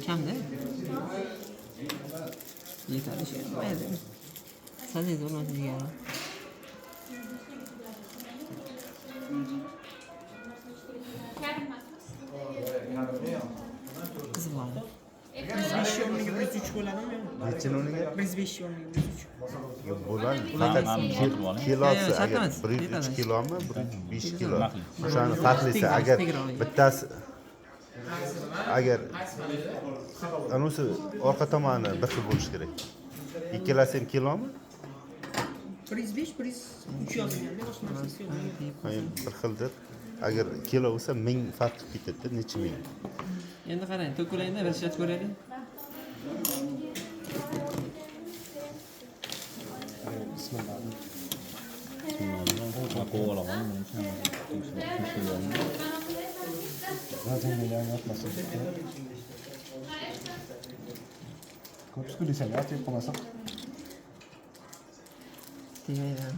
kamda. Yetadi shu. Mayli. Sanaydi bo'lmasa degani. Qizim bor. 5 o'rniga 103 bo'ladimi? Necha o'rniga? 105 o'rniga 103. Yo'q, bo'ladi. Faqat kilosi agar 103 kilomi, 105 kilo. O'shani farqlisi agar bittasi agar anisi orqa tomoni bir xil bo'lishi kerak. Ikkalasi ham kilomi? 105, 103 yozilganda boshqa narsasi yo'q. Hayır, bir xildir. Agar kilo bo'lsa 1000 farq ketadi, necha ming. Endi qarang, to'kulayda bir shat ko'raylik. Bismillah. Zaten yapmasın. Ko'p desang, aytib qo'ymasak. Tegaydan.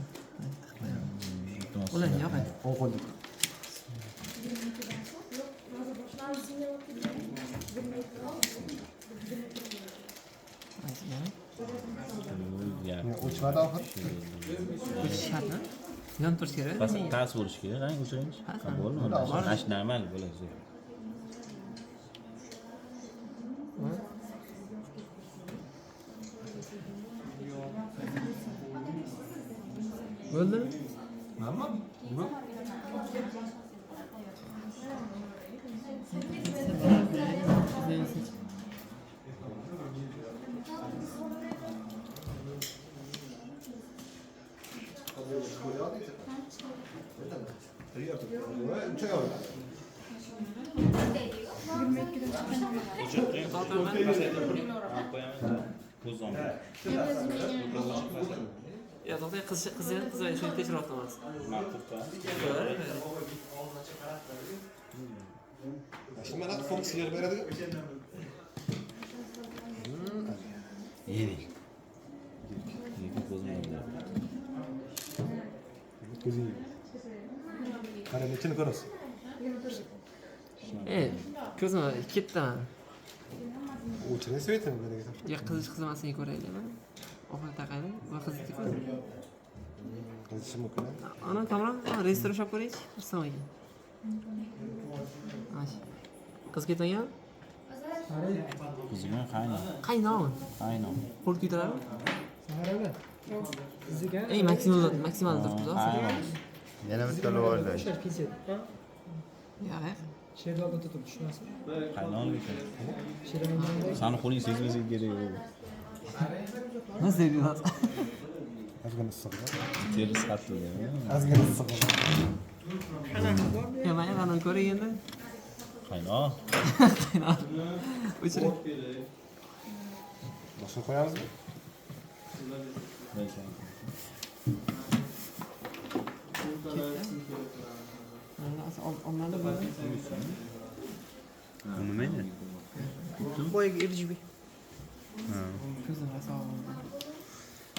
Ulan yo'q. O'qildik. O'chmadi oxir. Shartmi? Yon turish kerak. Past bo'lishi kerak, qarang o'chiringiz. Bo'ldi. Mana normal bo'ladi. Bo'ldimi? Normal. Nima? Ya to'g'ri qizlar shuni tekshirib o'tamiz. Şimdi ben at fonksiyon beradi. Yedi. Ko'zing. Qara nechini ko'rasiz? Ko'zim ketdi. O'chirib svetini beradi. Ya qizimasini ko'raylikmi? Oxiri taqaylik va qiziqdi. Qizishi mumkin. Ana tamam, restoran shop ko'raylik. Assalomu alaykum. Ash. Qiz ketmagan? Qizim qaynoq. Qaynoq. Qaynoq. Qo'l ko'taradi. Saharada. Qiziga. Ey, maksimal turibdi. Yana bitta lo'ylar. Ya, Sherlarda tutib tushmasin. Qaynoq ekan. Sherada Sani qo'ling sezmasa kerak. nasıl ediyorlar? Ozgina issiq. Terisi qattiq. Ozgina issiq. Ya, mana qani ko'ring endi. Qaynoq. Qaynoq. O'chiring. Boshqa qo'yamizmi? Onlarda böyle. Nima edi? Boyaga RGB. Ko'zim sog' bo'ldi.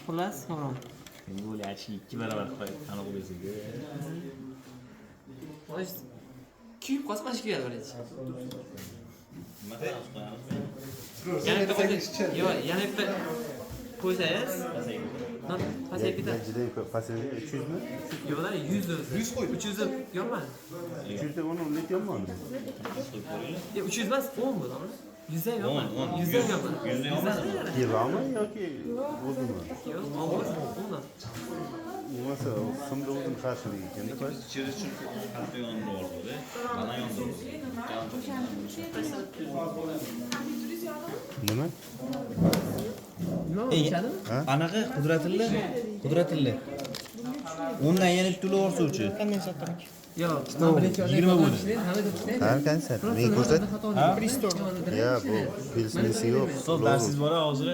Xullas, tamam. Bu yaxshi 2 barobar qo'yib qani qo'yasiz. Voy. Kuyib qolsa mana shu kuyadi birinchi. Yana bitta yo'q, yana bitta qo'ysangiz, pasayib ketadi. Juda ko'p pasayib 300 mi? Yo'qlar 100 100 qo'y. 300 yo'qmi? 300 da onu net yomon. Yo'q, 300 emas, 10 bu to'g'ri. 100 ham yo'qmi? 100 ham yo'qmi? 100 ham yo'qmi? Kilomi yoki o'zimi? Yo'q, 10dan. Bo'lmasa, so'mda o'zim qarshiligi ekanda. İçeri çünkü kalbi yonda oldu. Bana yonda oldu. Nima? Nima o'chadimi? Anaqa Qudratilla. Undan yana bitta o'rsuvchi. qanday sotdik? Yo'q, 20 bo'ldi. Har qancha? Men ko'rsat. Pristor. Ya bu pilsmisi yo'q. Sol darsiz bor hozir.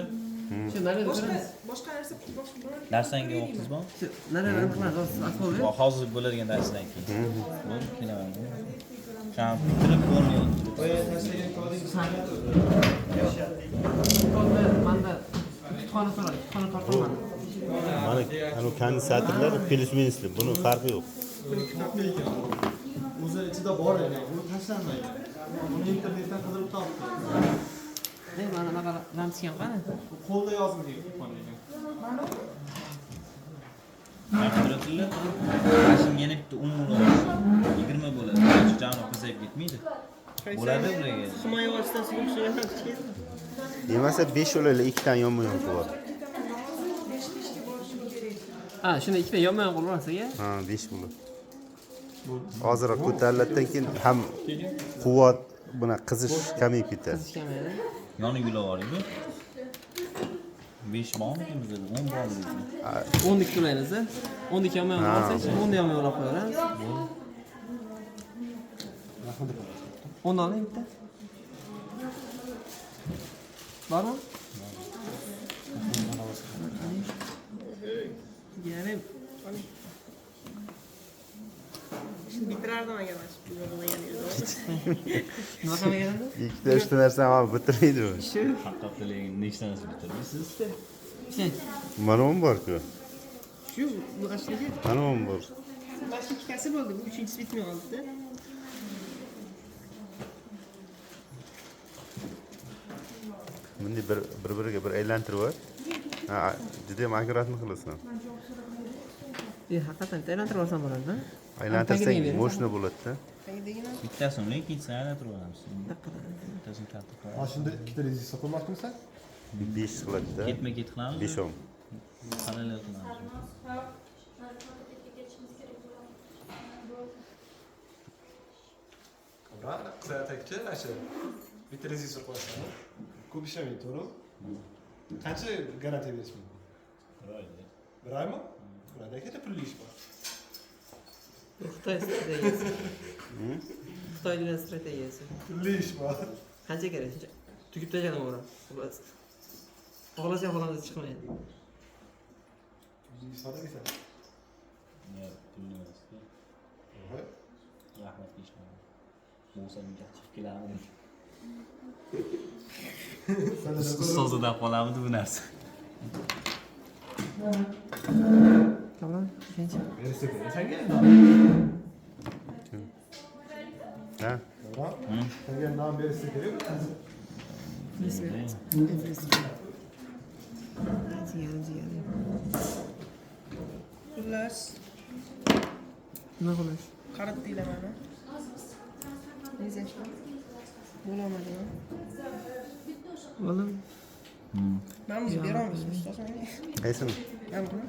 Shu narada ko'ramiz. Boshqa narsa Darsanga vaqtingiz bormi? Narada qilamiz, asfalt. Hozir bo'ladigan darsdan keyin. Bo'ldi, qilaman. Sham bitirib bo'lmaydi. Manda kutubxona so'radi, kutubxona tortilmadi. Mana anu kondensatorlar pilsminisli. Buni farqi yo'q. O'zi ichida bor edi, u tashlanmaydi. Uni internetdan qidirib topdi. anaqa lampochka ham qani? Qo'lda yozilgan. Mashinalar mashinaga bitta 10 bo'ladi. 20 bo'ladi. Birinchi jami pasayib ketmaydi. Bo'ladi bularga. Himoya vositasiga o'xshagan kichkina. Yemasa 5 o'laylar, 2 tane yonma-yon qilib. Ha, shunda ikkita yonma-yon qilib olasiz-ya? Ha, 5 bo'ladi. Hozirroq ko'tariladidan keyin ham quvvat buni qizish kamayib ketadi. Qizish kamayadi. Yonib yulavering-ku. 5 bormi bizda? 10 bormi? 12 to'laymiz. 12 yonma-yon olsak, 10 da yonma-yon olib qo'yamiz. 10 oling bitta. Bormi? Ya'ni Şimdi bitirardim agar mana shu bo'lmagan edi. nima qilmagan edi? Ikkita uchta narsani olib bitirmaydi u. Shu. Haqqatligin nechtanasi bitirmaysiz? Sen. Mana ham bor-ku. Shu bu ashligi. Mana ham bor. Boshqa ikkitasi bo'ldi. Bu uchinchisi bitmay qoldi-da. Bunday bir-biriga bir aylantirib qo'y. Ha, juda ham akkuratni qilasan. Haqiqatan aylantirib olsam bo'ladi-da. Aylantirsang mo'shna bo'ladi-da. Bittasini ikkinchisini aylantirib olamiz. Bittasini katta qilamiz. Mana shunda ikkita rezista qo'ymoqchimisan? 5 qiladi-da. Ketma-ket qilamiz. 5 ham. Parallel qilamiz. Qara, qisaytirchi mana shu. Bitta rezista qo'yasan. Ko'p ishlamaydi, to'g'rimi? Qancha garantiya berish mumkin? 1 oyda. 1 oymi? 1 oyda katta pulli ish bor. Xitoy strategiyasi. Xitoyning strategiyasi. Pulli ish bor. Qancha kerak? Tugib tashladim ora. Xullas. Xohlasak xolamizda chiqmaydi. Soda kelsa. Yo'q, pulli emas. Rahmat ishlayman. Musaga chiqib kelardim. So'zidan qolamidi bu narsa. Kamron, qancha? Bersa senga. Ha? To'g'ri? Senga nom bersa kerak. Xullas, Nima qilish? qarab deylar mana. Nezashlar. Bo'lamadi. Oğlum. Men biz beramiz, ustosan. Qaysini? Men buni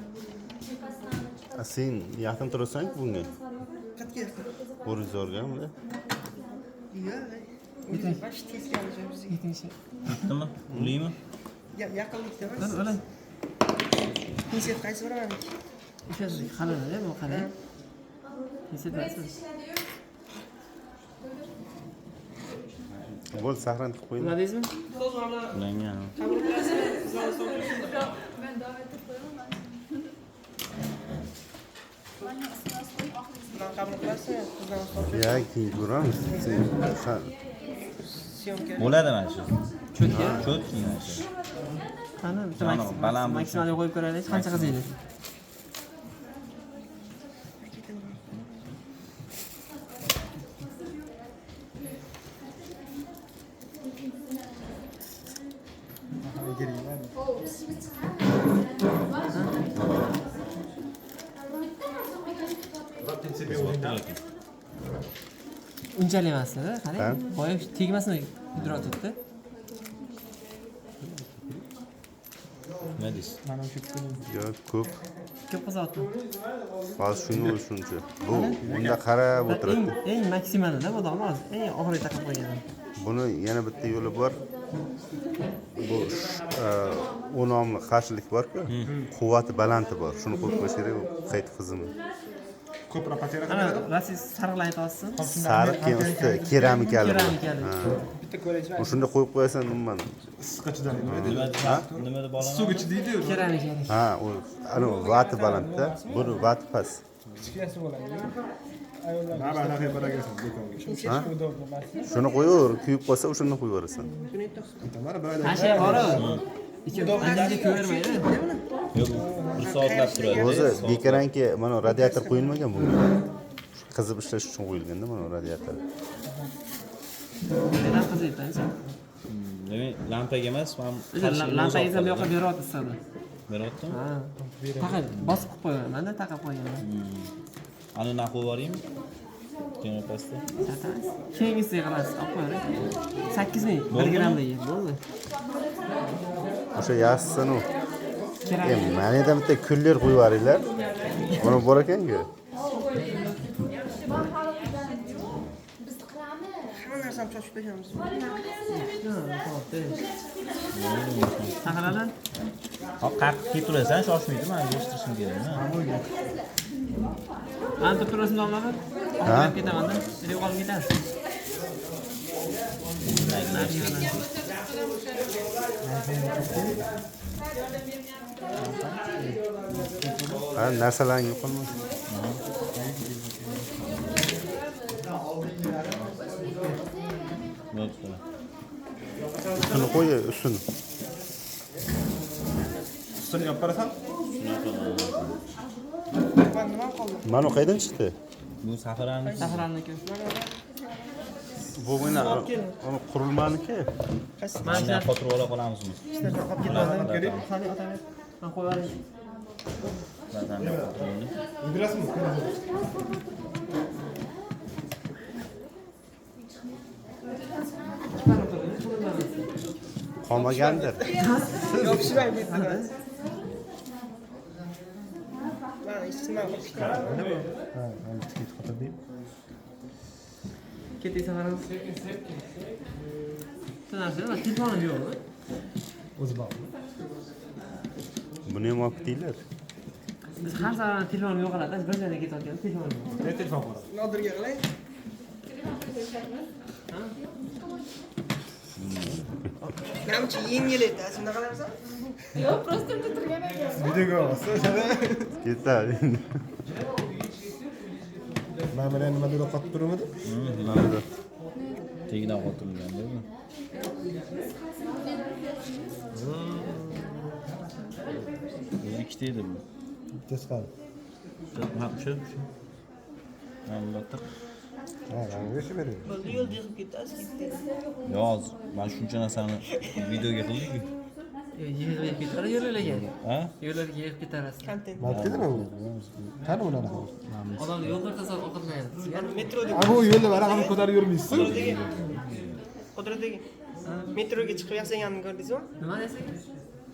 Sen yaqin turasan bunga. qatga yaqin. Horizorgami? Yo'q. O'zi bash teskari bizga. Yetinchi. Bittimi? Pullimi? Yaqinlikda emas. Lan o'lay. Konset qaysi biraman? O'sha qalin-da bu qalin. Necha berasiz? Bo'l sahran qilib qo'ying. Nima deysizmi? Ulangan. Qabul qilasizmi? Bilan qabul qilasizmi? Qizdan so'rab Ya, keyin ko'ramiz. Sen syomka. Bo'ladi mana shu. Cho'tga. Cho'tki mana shu. Qani, baland bo'lsin. maksimalga qo'yib ko'raylik, qancha qiziydi? Unchalik emas-da, qarang. Boya tegmasin hidrot etdi. Nima deysiz? yo ko'p. Ko'p qizyapti. Hozir shuni shuncha. Bu bunda qarab o'tiradi. Eng maksimalida bu dom hozir. Eng oxiriga taqib qo'ygan. Buni yana bitta yo'li bor. Bu o'nomli qarshilik bor-ku. Quvvati balandi bor. Shuni qo'yib qo'yish kerak, u qaytib xizmi. Ko'proq patera Ana, Rossiya sariqlarni aytyapsiz. Sariq keyin usti keramikali. Keramikali. bitta ko'raychi. Shunda qo'yib qo'yasan umuman. Issiqqa chidaydi. Nimada bolalar? Suv ichidiydi-yu. Keramikali. Ha, u ana vati balandda, buni vati past. Kichkinasi bo'ladi. Mana anaqa baragarsan do'konga. Ha? Shuni qo'yaver, kuyib qolsa o'shani qo'yaverasan. Mana bir oyda Tasha bor-ku. Andijonga ko'rmaydi. Yo'q, bir soatlab turadi. O'zi bekaranki mana radiator qo'yilmagan bunga. Qizib ishlash uchun qo'yilganda mana radiator. Neden qiziydi ancha? Demak, Lampaga emas, men Lampa esa bu yoqqa beryapti sizga. beryaptimi? Ha. Faqat bosib qo'yaman-da, taqab qo'yaman. Ani narx qo'yib yuboraymi? Keyin pastda. Keyingisiga qilasiz, olib qo'ying. 8 ming 1 grammdagi bo'ldi. O'sha yaxshisini. Mana bitta kullar qo'yib yuboringlar. Mana bor ekan-ku. Hamma narsani cho'chib qo'yamiz. Saqladan Hop, qaqib ketirasan, shoshmaydi, men yig'ishtirishim kerak. Anta turasini olmadim. Olib ketaman-da. Direkt olib ketasiz. Ha, narsalarni yo'qolmas. Bo'pti. Ustini qo'y, ustini. Ustini yopib berasan? Nima qoldi? Mana qayerdan chiqdi? Bu safaramiz. Safarlarniki. Bu mana uni qurilmaniki. Mana shuni qotirib ola qolamizmi? Ishlarni olib ketmadim kerak. Qani otaver. Men qo'yib yuboray. Yugurasizmi? Qolmagandir. Yopishmaydi. Mana ishchilar olib ketadi. Ketdik safarimiz. Tunarsizmi? Telefonim yo'qmi? O'zi bor. Buni ham olib ketinglar. Biz har safar telefonim yo'q qiladi. Bir joyga ketayotgan telefonim yo'q. Ne telefon bor? Nodirga qilay. Namchi yengil edi, shunaqa narsa? Yo'q, просто o'tirgan ekan. Videoga olsa, o'shada Ketadi. mana men nima deb qotib turibdi? Mana Tegidan qotirilganda bu. Bu ikkita edi bu. Teskari. Ha, shu. Mana bu. Ha, rang beshi bering. Bo'ldi, yo'lda yig'ib ketasiz, ketdi. Yoz, mana shuncha narsani videoga qildik-ku. Yig'ib ketar yo'llarga. Ha? Yo'llarga yig'ib ketarasiz. Kontent. Nima dedimi bu? Qani unaqa? Odamni yo'lda qilsa o'qitmaydi. Ya'ni metrodagi Ha, bu yo'lda varaqani ko'tarib yurmaysiz. qudratdagi metroga chiqib yasaganini ko'rdingizmi? Nima desangiz?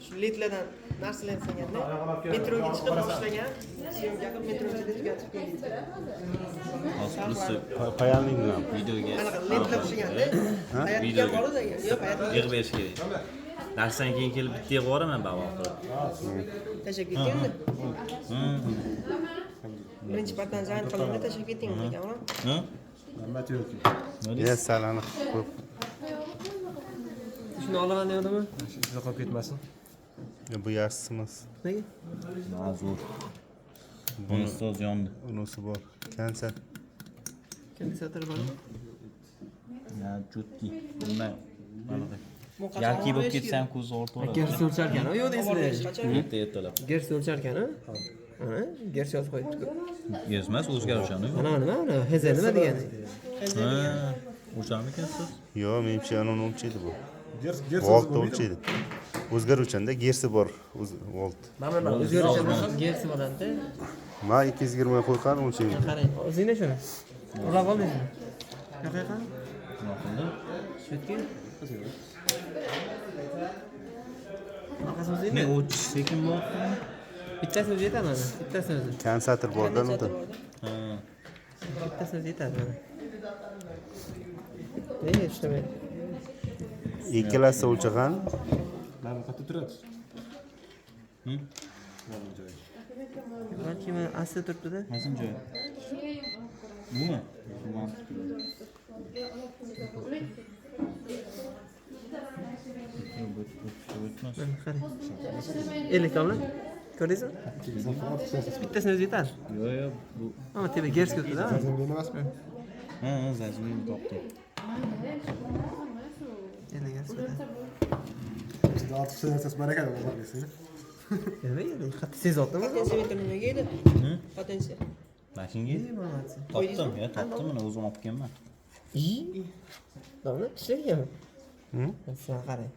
Shu letlardan narsalar yasaganda metroga chiqib boshlagan, syomka qilib metro ichida tugatib qo'ydi. Hozir pulsi Payanlik bilan. videoga Anaqa letlar tushganda hayotga boradi agar. Yo'q, hayotga yig'ib berish kerak. Darsdan keyin kelib bitta yig'ib yuboraman babo qilib. tashlab ketganda. Birinchi partani zayn qilganda tashlab ketding ekan, Ha? Rahmat yo'q. Ya salani qo'yib. Shuni olaman devdimi? Siz qolib ketmasin. Bu yaxshisi emas. Nega? Ma'zur. Buni ustoz yondi. Unisi bor. Kansa. Kondisioner bormi? Ya chutki. Bunday. Yalki bo'lib ketsam ko'z o'rtoqlar. Gers o'lcharkan, yo'q deysizlar. Bitta ertalab. Gers o'lcharkan, ha? Ana, gers yozib qo'yibdi-ku. Yozmas o'zgarishani. Ana nima? Ana hz nima degani? Ha. O'sharmikansiz? Yo'q, menimcha anoni o'lchaydi bu. Gers Volt o'lchaydi. O'zgaruvchanda gersi bor. Volt. Mana o'zgarishdan gers bo'ladi. Ma 220 qo'ygan o'lchaydi. Qarang, o'zinglar shuni. Ulab olmaysizmi? Yo'q, yo'q. Nima qildi? Shutki. Ne o'ch sekin bo'pti. Bittasi o'zi yetadi mana. Bittasi o'zi. Konsator bordan o'ta. Ha. Bittasi o'zi yetadi mana. Ishlamaydi. Ikkalasi o'lchagan. Mana qayerda turadi? Balki mana asta turibdi-da. Qaysi joy? Bumi? Mana qarang. 50 tomon. Ko'rdingizmi? Bittasini o'zi yetadi. Yo'q, yo'q, bu. Mana tepa gers ko'rdi-da. Zazimga emasmi? Ha, zazmin topdim. 50 gers ko'rdi. Sizda ortiqcha narsasi bor ekan, o'zingizga. Nima? Qattiq sezyaptimi? Potensiya metr nimaga edi? Potensiya. Mashinga topdim, ya topdim, mana o'zim olib kelman. Domla ishlaganmi? Sen qarang.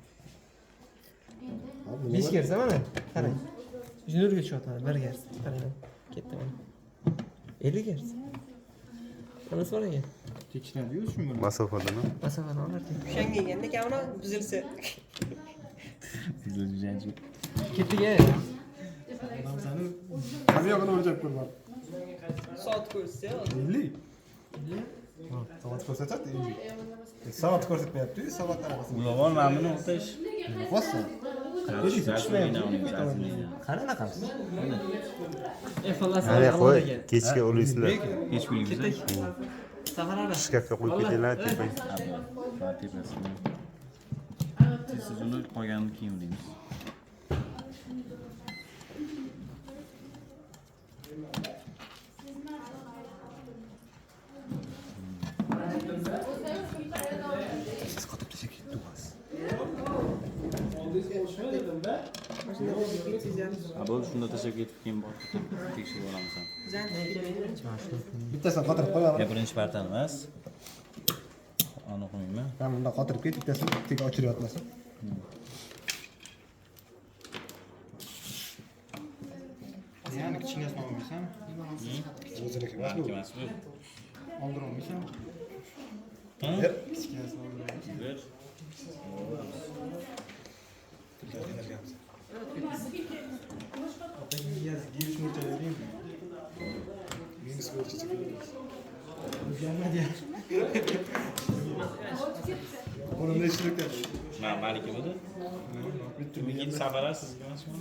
5 kersa mana. Qarang. Juniorga tushyapti mana 1 kersa. Qarang. Ketdi mana. 50 kersa. Mana so'ragan. Tekshiradi-yu shunga. Masofadami? Masofani olardi. O'shanga kelganda kamroq buzilsa. Ketdiga. Qani yog'ini o'lchab ko'rmadi. Soat ko'rsa, 50. Soat ko'rsatadi 50. Soat ko'rsatmayapti-yu, soat arafasida. Ulovon mana buni o'qish. Bossa. qani anaqasi? Ana qo'y, kechga o'laysizlar. Hech bilmaysiz. Saharada. Shkafga qo'yib ketinglar, tepang. Siz uni qolganini keyin o'ylaymiz. Bo'ldi, shunda tashlab ketib keyin borib tekshirib olamiz ham. Bittasini qotirib qo'yaman. Birinchi partan emas. Ani qo'ymayman. Men bundan qotirib ket, bittasini tega ochiryapmisan. Yani kichkinasini olmaysan? O'ziniki Meniki emas bu. Oldirib olmaysan? Ha? Kichkinasini oldirib. Ber. Girish mo'ljallaydi. Minus bo'yicha chekiladi. Qo'limda ishtirok etdi. Meniki budi. Bitta mingin sabara sizga emasmi?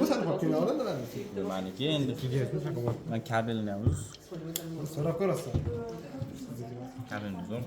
Bu sani qolib kelgan olamdan. Meniki endi. Men kabelni ham uz. So'rab ko'rasan. Kabelni zo'r.